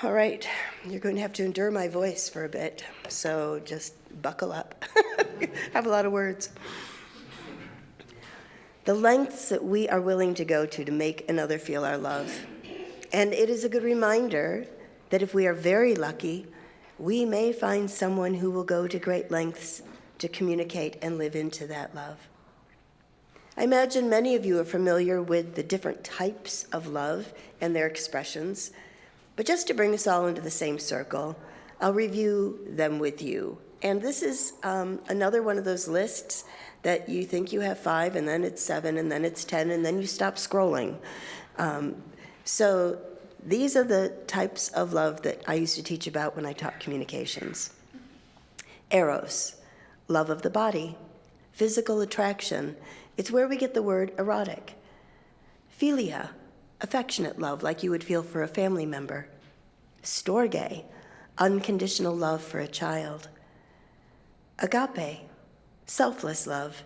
All right, you're going to have to endure my voice for a bit, so just buckle up. I have a lot of words. The lengths that we are willing to go to make another feel our love. And it is a good reminder that if we are very lucky, we may find someone who will go to great lengths to communicate and live into that love. I imagine many of you are familiar with the different types of love and their expressions. But just to bring us all into the same circle, I'll review them with you. And this is another one of those lists that you think you have 5, and then it's 7, and then it's 10, and then you stop scrolling. So these are the types of love that I used to teach about when I taught communications. Eros, love of the body. Physical attraction, it's where we get the word erotic. Philia, affectionate love like you would feel for a family member. Storge, unconditional love for a child. Agape, selfless love.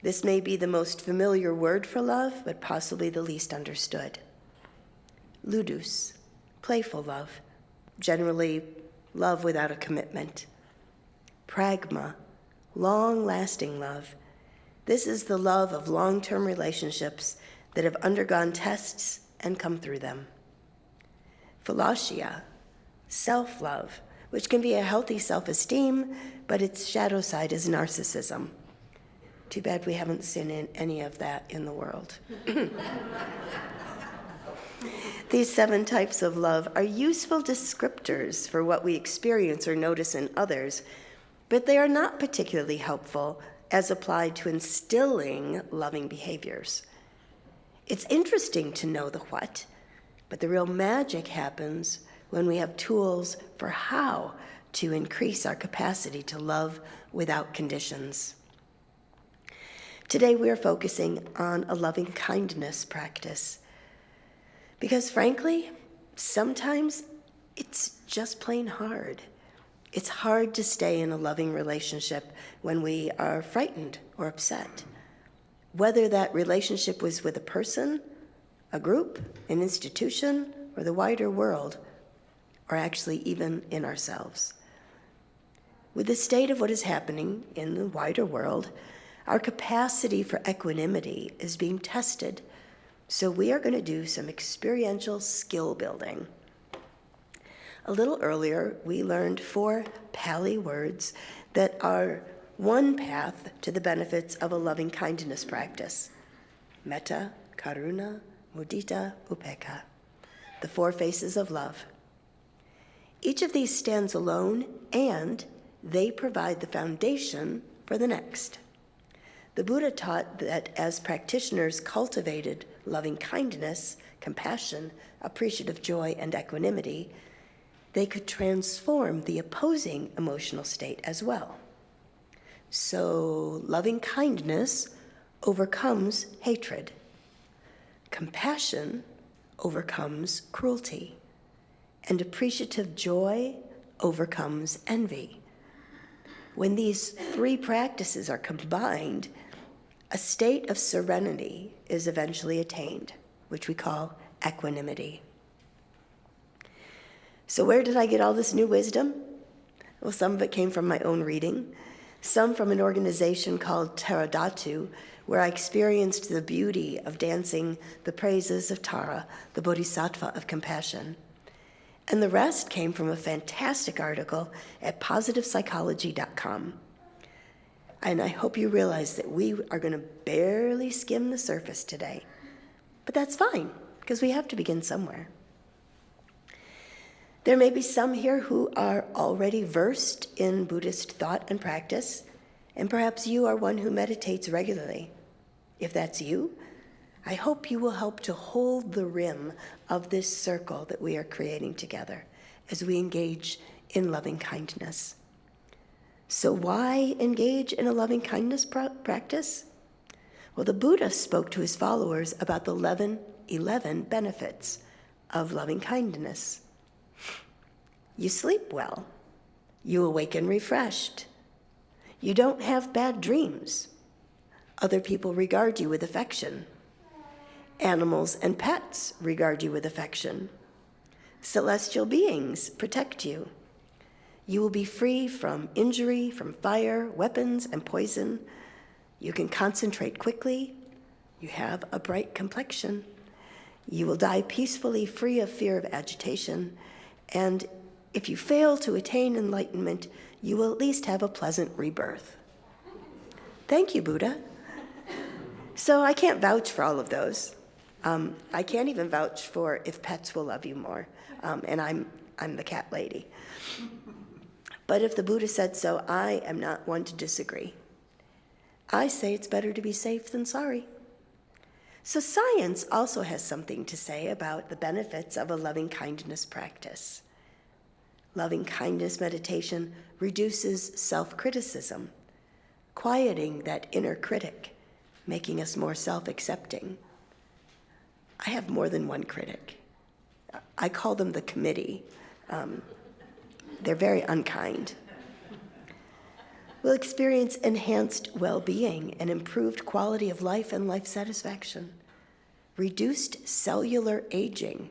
This may be the most familiar word for love, but possibly the least understood. Ludus, playful love, generally love without a commitment. Pragma, long-lasting love. This is the love of long-term relationships that have undergone tests and come through them. Philotia, self-love, which can be a healthy self-esteem, but its shadow side is narcissism. Too bad we haven't seen any of that in the world. These 7 types of love are useful descriptors for what we experience or notice in others, but they are not particularly helpful as applied to instilling loving behaviors. It's interesting to know the what, but the real magic happens when we have tools for how to increase our capacity to love without conditions. Today we are focusing on a loving kindness practice because frankly, sometimes it's just plain hard. It's hard to stay in a loving relationship when we are frightened or upset. Whether that relationship was with a person, a group, an institution, or the wider world, or actually even in ourselves. With the state of what is happening in the wider world, our capacity for equanimity is being tested. So we are going to do some experiential skill building. A little earlier, we learned 4 Pali words that are one path to the benefits of a loving kindness practice. Metta, Karuna, Mudita, Upekkha, the 4 faces of love. Each of these stands alone, and they provide the foundation for the next. The Buddha taught that as practitioners cultivated loving kindness, compassion, appreciative joy, and equanimity, they could transform the opposing emotional state as well. So loving kindness overcomes hatred. Compassion overcomes cruelty. And appreciative joy overcomes envy. When these 3 practices are combined, a state of serenity is eventually attained, which we call equanimity. So where did I get all this new wisdom? Well, some of it came from my own reading, some from an organization called Taradatu, where I experienced the beauty of dancing the praises of Tara, the bodhisattva of compassion. And the rest came from a fantastic article at positivepsychology.com. And I hope you realize that we are going to barely skim the surface today. But that's fine, because we have to begin somewhere. There may be some here who are already versed in Buddhist thought and practice, and perhaps you are one who meditates regularly. If that's you, I hope you will help to hold the rim of this circle that we are creating together as we engage in loving kindness. So why engage in a loving kindness practice? Well, the Buddha spoke to his followers about the 11 benefits of loving kindness. You sleep well. You awaken refreshed. You don't have bad dreams. Other people regard you with affection. Animals and pets regard you with affection. Celestial beings protect you. You will be free from injury, from fire, weapons, and poison. You can concentrate quickly. You have a bright complexion. You will die peacefully, free of fear of agitation. And if you fail to attain enlightenment, you will at least have a pleasant rebirth. Thank you, Buddha. So I can't vouch for all of those. I can't even vouch for if pets will love you more. And I'm the cat lady. But if the Buddha said so, I am not one to disagree. I say it's better to be safe than sorry. So science also has something to say about the benefits of a loving-kindness practice. Loving-kindness meditation reduces self-criticism, quieting that inner critic, making us more self-accepting. I have more than one critic. I call them the committee. They're very unkind. We'll experience enhanced well-being and improved quality of life and life satisfaction. Reduced cellular aging.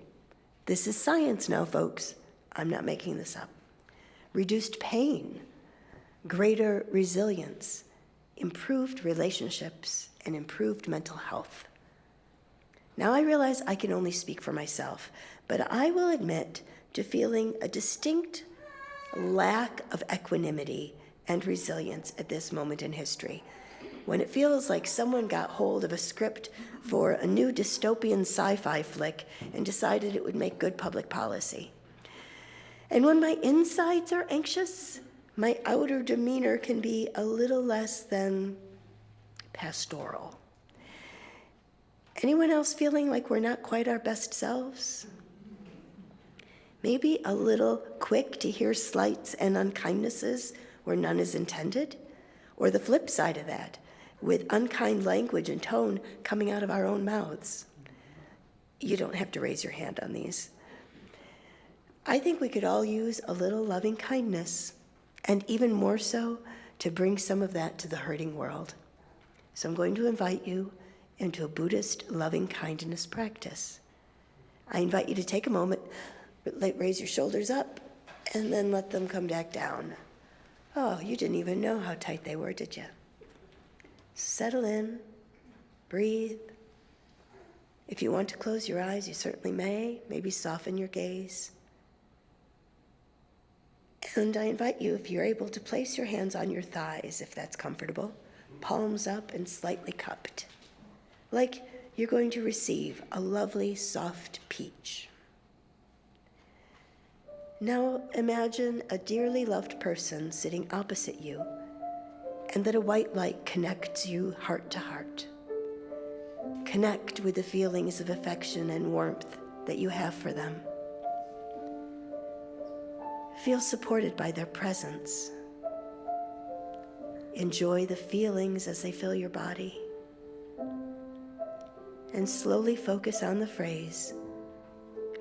This is science now, folks. I'm not making this up. Reduced pain, greater resilience, improved relationships, and improved mental health. Now I realize I can only speak for myself, but I will admit to feeling a distinct lack of equanimity and resilience at this moment in history, when it feels like someone got hold of a script for a new dystopian sci-fi flick and decided it would make good public policy. And when my insides are anxious, my outer demeanor can be a little less than pastoral. Anyone else feeling like we're not quite our best selves? Maybe a little quick to hear slights and unkindnesses where none is intended? Or the flip side of that, with unkind language and tone coming out of our own mouths? You don't have to raise your hand on these. I think we could all use a little loving kindness, and even more so, to bring some of that to the hurting world. So I'm going to invite you into a Buddhist loving kindness practice. I invite you to take a moment, raise your shoulders up, and then let them come back down. Oh, you didn't even know how tight they were, did you? Settle in, breathe. If you want to close your eyes, you certainly may. Maybe soften your gaze. And I invite you, if you're able, to place your hands on your thighs, if that's comfortable, palms up and slightly cupped, like you're going to receive a lovely, soft peach. Now imagine a dearly loved person sitting opposite you, and that a white light connects you heart to heart. Connect with the feelings of affection and warmth that you have for them. Feel supported by their presence. Enjoy the feelings as they fill your body. And slowly focus on the phrase,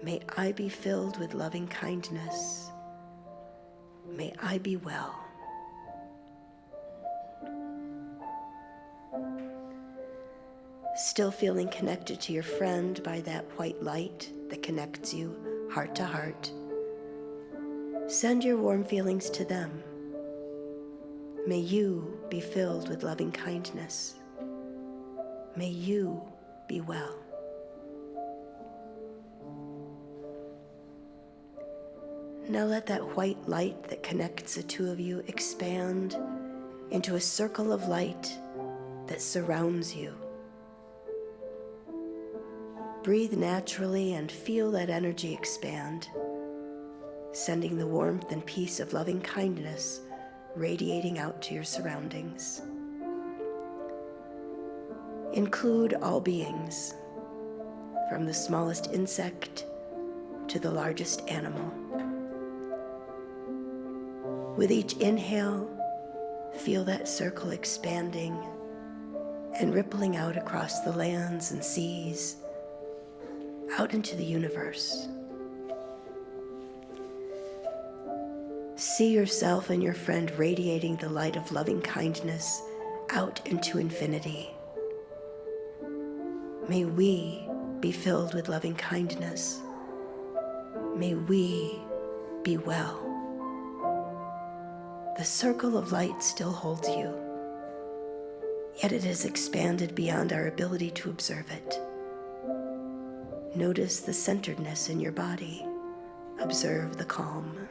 "May I be filled with loving kindness. May I be well." Still feeling connected to your friend by that white light that connects you heart to heart, send your warm feelings to them. May you be filled with loving kindness. May you be well. Now let that white light that connects the two of you expand into a circle of light that surrounds you. Breathe naturally and feel that energy expand, sending the warmth and peace of loving kindness radiating out to your surroundings. Include all beings, from the smallest insect to the largest animal. With each inhale, feel that circle expanding and rippling out across the lands and seas, out into the universe. See yourself and your friend radiating the light of loving kindness out into infinity. May we be filled with loving kindness. May we be well. The circle of light still holds you, yet it has expanded beyond our ability to observe it. Notice the centeredness in your body. Observe the calm.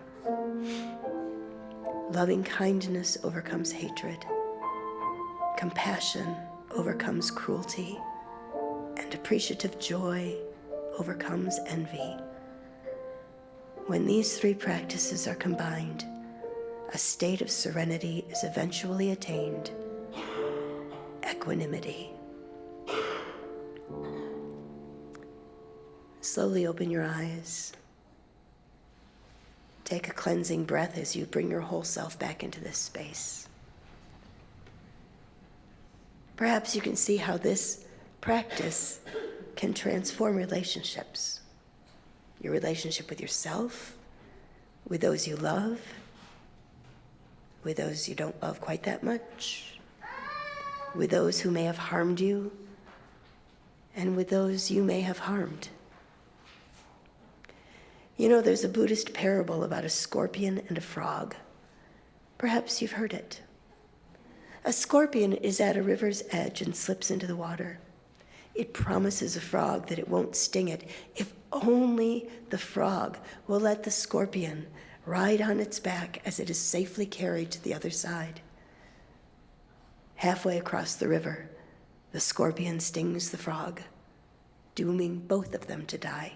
Loving kindness overcomes hatred. Compassion overcomes cruelty. And appreciative joy overcomes envy. When these three practices are combined, a state of serenity is eventually attained. Equanimity. Slowly open your eyes. Take a cleansing breath as you bring your whole self back into this space. Perhaps you can see how this practice can transform relationships. Your relationship with yourself, with those you love, with those you don't love quite that much, with those who may have harmed you, and with those you may have harmed. You know, there's a Buddhist parable about a scorpion and a frog. Perhaps you've heard it. A scorpion is at a river's edge and slips into the water. It promises a frog that it won't sting it if only the frog will let the scorpion ride on its back as it is safely carried to the other side. Halfway across the river, the scorpion stings the frog, dooming both of them to die.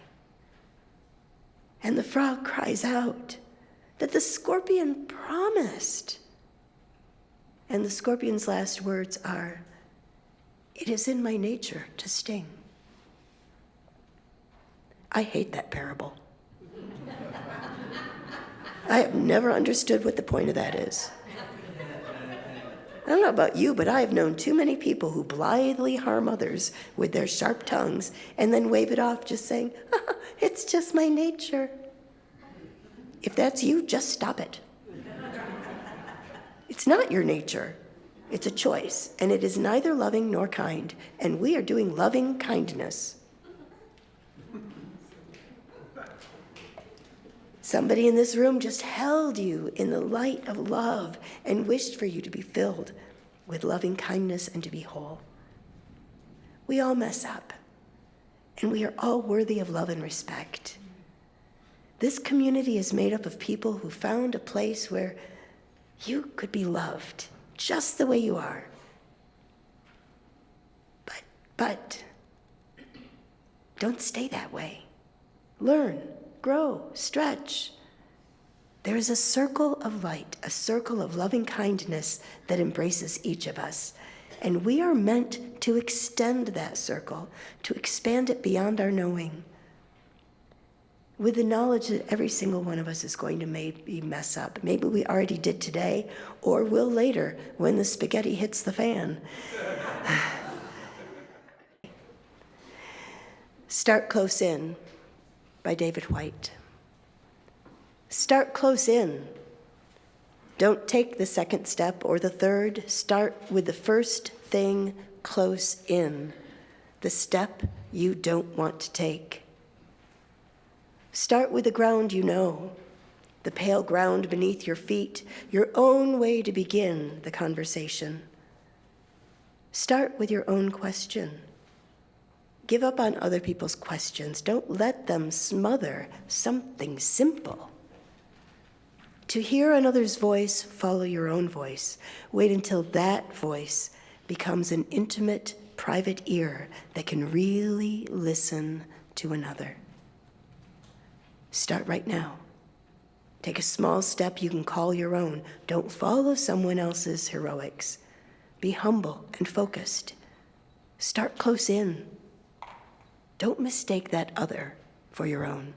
And the frog cries out that the scorpion promised. And the scorpion's last words are, "It is in my nature to sting." I hate that parable. I have never understood what the point of that is. I don't know about you, but I have known too many people who blithely harm others with their sharp tongues and then wave it off just saying, "It's just my nature." If that's you, just stop it. It's not your nature. It's a choice, and it is neither loving nor kind, and we are doing loving kindness. Somebody in this room just held you in the light of love and wished for you to be filled with loving kindness and to be whole. We all mess up, and we are all worthy of love and respect. This community is made up of people who found a place where you could be loved just the way you are. But don't stay that way. Learn, grow, stretch. There is a circle of light, a circle of loving kindness that embraces each of us. And we are meant to extend that circle, to expand it beyond our knowing, with the knowledge that every single one of us is going to maybe mess up. Maybe we already did today, or will later when the spaghetti hits the fan. Start Close In by David White. Start close in. Don't take the second step or the third. Start with the first thing close in, the step you don't want to take. Start with the ground you know, the pale ground beneath your feet, your own way to begin the conversation. Start with your own question. Give up on other people's questions. Don't let them smother something simple. To hear another's voice, follow your own voice. Wait until that voice becomes an intimate, private ear that can really listen to another. Start right now. Take a small step you can call your own. Don't follow someone else's heroics. Be humble and focused. Start close in. Don't mistake that other for your own.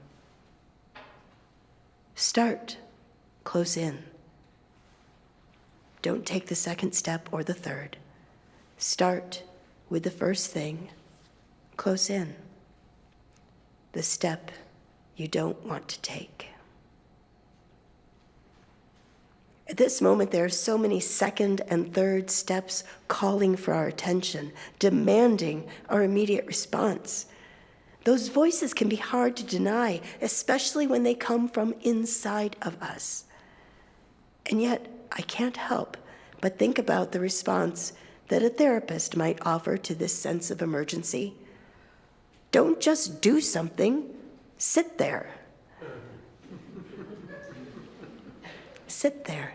Start close in. Don't take the second step or the third. Start with the first thing close in, the step you don't want to take. At this moment, there are so many second and third steps calling for our attention, demanding our immediate response. Those voices can be hard to deny, especially when they come from inside of us. And yet, I can't help but think about the response that a therapist might offer to this sense of emergency. Don't just do something, sit there. Sit there,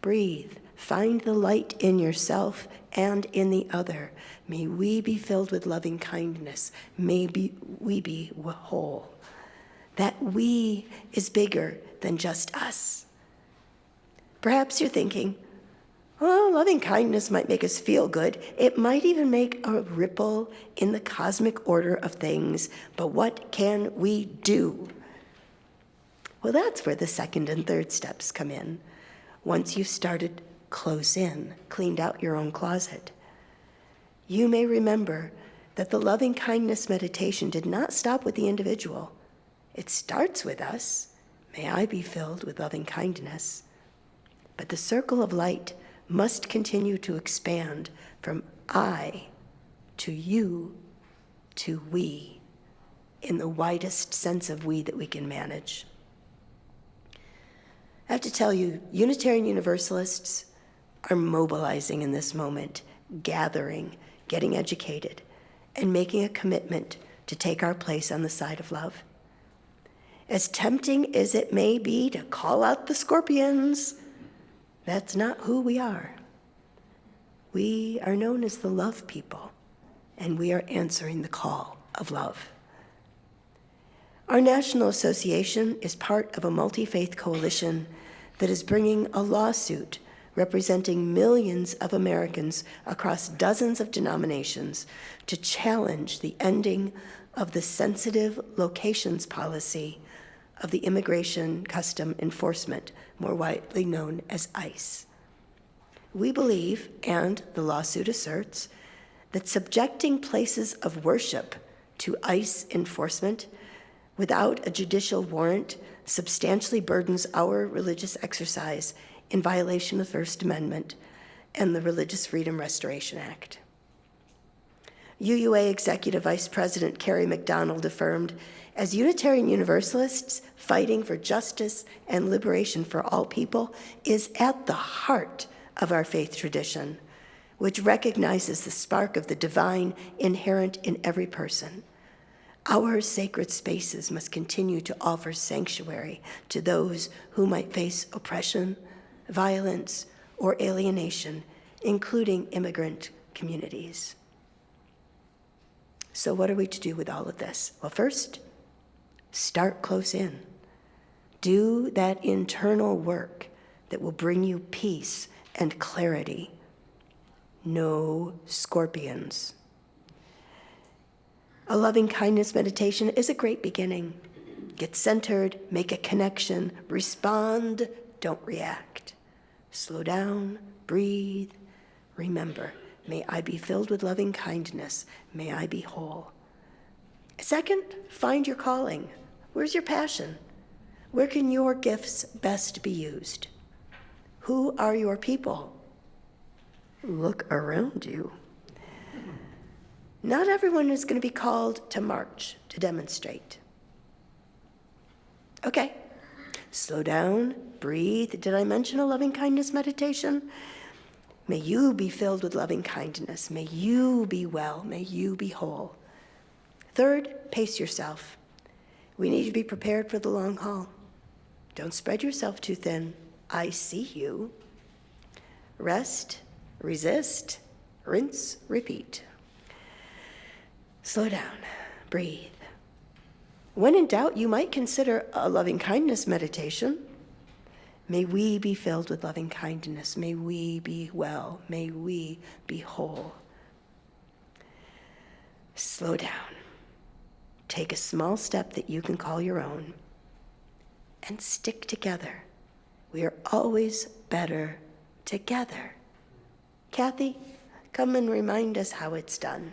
breathe, find the light in yourself and in the other. May we be filled with loving kindness. May we be whole. That we is bigger than just us. Perhaps you're thinking, well, loving kindness might make us feel good. It might even make a ripple in the cosmic order of things. But what can we do? Well, that's where the second and third steps come in. Once you've started close in, cleaned out your own closet, you may remember that the loving kindness meditation did not stop with the individual. It starts with us. May I be filled with loving kindness. But the circle of light must continue to expand from I to you to we, in the widest sense of we that we can manage. I have to tell you, Unitarian Universalists are mobilizing in this moment, gathering, getting educated, and making a commitment to take our place on the side of love. As tempting as it may be to call out the scorpions, that's not who we are. We are known as the love people, and we are answering the call of love. Our national association is part of a multi-faith coalition that is bringing a lawsuit representing millions of Americans across dozens of denominations to challenge the ending of the sensitive locations policy of the Immigration Custom Enforcement, more widely known as ICE. We believe, and the lawsuit asserts, that subjecting places of worship to ICE enforcement without a judicial warrant substantially burdens our religious exercise in violation of the First Amendment and the Religious Freedom Restoration Act. UUA Executive Vice President Carrie McDonald affirmed, as Unitarian Universalists, fighting for justice and liberation for all people is at the heart of our faith tradition, which recognizes the spark of the divine inherent in every person. Our sacred spaces must continue to offer sanctuary to those who might face oppression, violence, or alienation, including immigrant communities. So what are we to do with all of this? Well, first, start close in. Do that internal work that will bring you peace and clarity. No scorpions. A loving kindness meditation is a great beginning. Get centered, make a connection, respond, don't react. Slow down, breathe, remember, may I be filled with loving kindness, may I be whole. Second, find your calling. Where's your passion? Where can your gifts best be used? Who are your people? Look around you. Not everyone is going to be called to march, to demonstrate. Okay, slow down, breathe. Did I mention a loving kindness meditation? May you be filled with loving kindness. May you be well. May you be whole. Third, pace yourself. We need to be prepared for the long haul. Don't spread yourself too thin. I see you. Rest, resist, rinse, repeat. Slow down, breathe. When in doubt, you might consider a loving kindness meditation. May we be filled with loving kindness. May we be well. May we be whole. Slow down. Take a small step that you can call your own and stick together. We are always better together. Kathy, come and remind us how it's done.